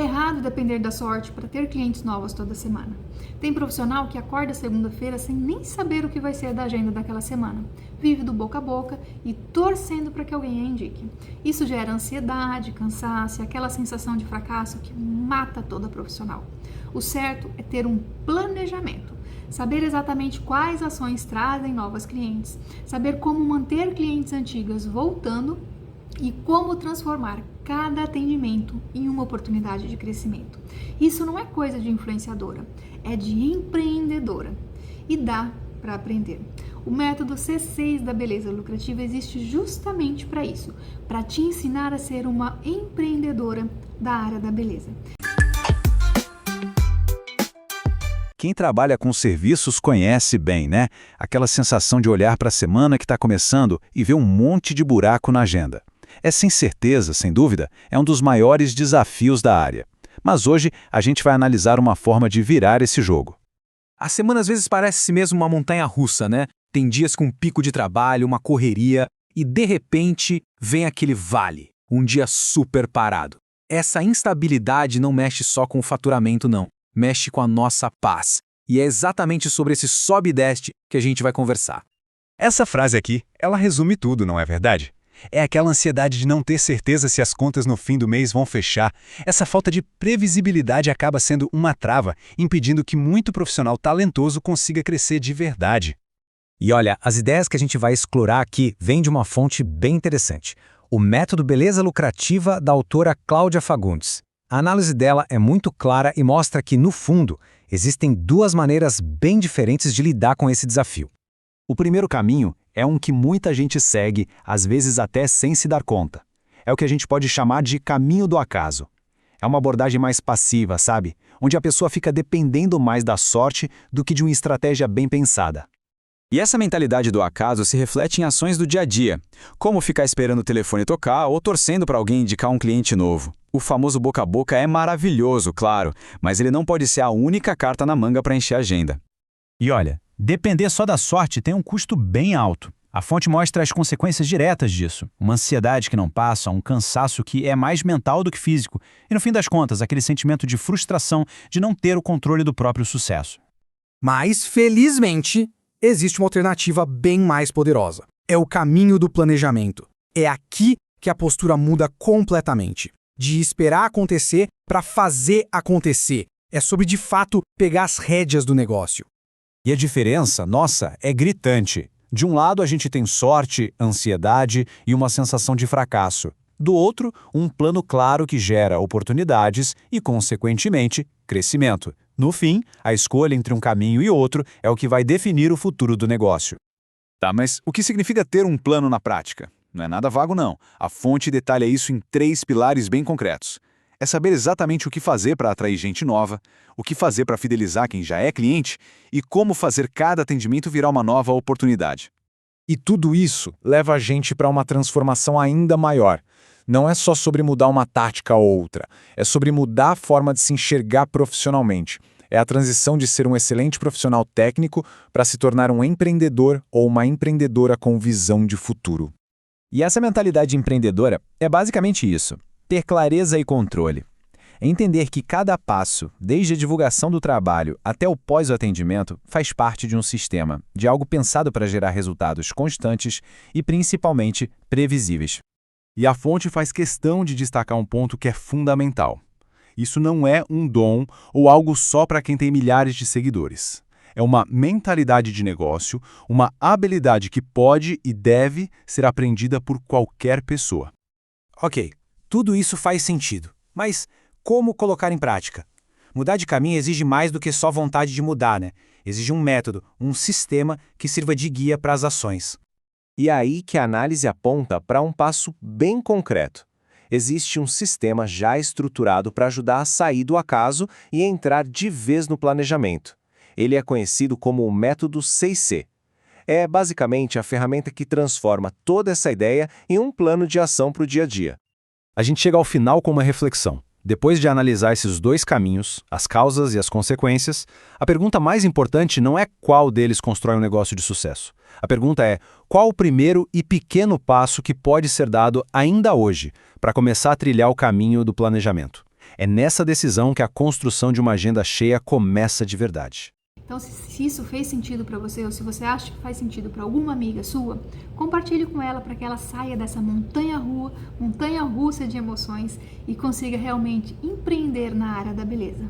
errado depender da sorte para ter clientes novos toda semana. Tem profissional que acorda segunda-feira sem nem saber o que vai ser da agenda daquela semana. Vive do boca a boca e torcendo para que alguém a indique. Isso gera ansiedade, cansaço e aquela sensação de fracasso que mata toda profissional. O certo é ter um planejamento. Saber exatamente quais ações trazem novos clientes, saber como manter clientes antigas voltando e como transformar cada atendimento em uma oportunidade de crescimento. Isso não é coisa de influenciadora, é de empreendedora e dá para aprender. O método C6 da beleza lucrativa existe justamente para isso, para te ensinar a ser uma empreendedora da área da beleza. Quem trabalha com serviços conhece bem, né? Aquela sensação de olhar para a semana que está começando e ver um monte de buraco na agenda. É sem certeza, sem dúvida, é um dos maiores desafios da área. Mas hoje a gente vai analisar uma forma de virar esse jogo. A semana às vezes parece mesmo uma montanha-russa, né? Tem dias com um pico de trabalho, uma correria, e de repente vem aquele vale, um dia super parado. Essa instabilidade não mexe só com o faturamento, não. Mexe com a nossa paz. E é exatamente sobre esse sobe e desce que a gente vai conversar. Essa frase aqui, ela resume tudo, não é verdade? É aquela ansiedade de não ter certeza se as contas no fim do mês vão fechar. Essa falta de previsibilidade acaba sendo uma trava, impedindo que muito profissional talentoso consiga crescer de verdade. E olha, as ideias que a gente vai explorar aqui vêm de uma fonte bem interessante. O método Beleza Lucrativa da autora Cláudia Fagundes. A análise dela é muito clara e mostra que, no fundo, existem duas maneiras bem diferentes de lidar com esse desafio. O primeiro caminho é um que muita gente segue, às vezes até sem se dar conta. É o que a gente pode chamar de caminho do acaso. É uma abordagem mais passiva, sabe? Onde a pessoa fica dependendo mais da sorte do que de uma estratégia bem pensada. E essa mentalidade do acaso se reflete em ações do dia a dia, como ficar esperando o telefone tocar ou torcendo para alguém indicar um cliente novo. O famoso boca a boca é maravilhoso, claro, mas ele não pode ser a única carta na manga para encher a agenda. E olha, depender só da sorte tem um custo bem alto. A fonte mostra as consequências diretas disso. Uma ansiedade que não passa, um cansaço que é mais mental do que físico. E no fim das contas, aquele sentimento de frustração de não ter o controle do próprio sucesso. Mas, felizmente, existe uma alternativa bem mais poderosa. É o caminho do planejamento. É aqui que a postura muda completamente. De esperar acontecer para fazer acontecer. É sobre, de fato, pegar as rédeas do negócio. E a diferença, nossa, é gritante. De um lado a gente tem sorte, ansiedade e uma sensação de fracasso. Do outro, um plano claro que gera oportunidades e, consequentemente, crescimento. No fim, a escolha entre um caminho e outro é o que vai definir o futuro do negócio. Tá, mas o que significa ter um plano na prática? Não é nada vago, não. A fonte detalha isso em 3 pilares bem concretos. É saber exatamente o que fazer para atrair gente nova, o que fazer para fidelizar quem já é cliente e como fazer cada atendimento virar uma nova oportunidade. E tudo isso leva a gente para uma transformação ainda maior. Não é só sobre mudar uma tática ou outra, é sobre mudar a forma de se enxergar profissionalmente. É a transição de ser um excelente profissional técnico para se tornar um empreendedor ou uma empreendedora com visão de futuro. E essa mentalidade empreendedora é basicamente isso: ter clareza e controle. É entender que cada passo, desde a divulgação do trabalho até o pós-atendimento, faz parte de um sistema, de algo pensado para gerar resultados constantes e, principalmente, previsíveis. E a fonte faz questão de destacar um ponto que é fundamental. Isso não é um dom ou algo só para quem tem milhares de seguidores. É uma mentalidade de negócio, uma habilidade que pode e deve ser aprendida por qualquer pessoa. Ok, tudo isso faz sentido, mas como colocar em prática? Mudar de caminho exige mais do que só vontade de mudar, né? Exige um método, um sistema que sirva de guia para as ações. E é aí que a análise aponta para um passo bem concreto. Existe um sistema já estruturado para ajudar a sair do acaso e entrar de vez no planejamento. Ele é conhecido como o método 6C. É basicamente a ferramenta que transforma toda essa ideia em um plano de ação para o dia a dia. A gente chega ao final com uma reflexão. Depois de analisar esses dois caminhos, as causas e as consequências, a pergunta mais importante não é qual deles constrói um negócio de sucesso. A pergunta é qual o primeiro e pequeno passo que pode ser dado ainda hoje para começar a trilhar o caminho do planejamento. É nessa decisão que a construção de uma agenda cheia começa de verdade. Então, se isso fez sentido para você, ou se você acha que faz sentido para alguma amiga sua, compartilhe com ela para que ela saia dessa montanha russa de emoções e consiga realmente empreender na área da beleza.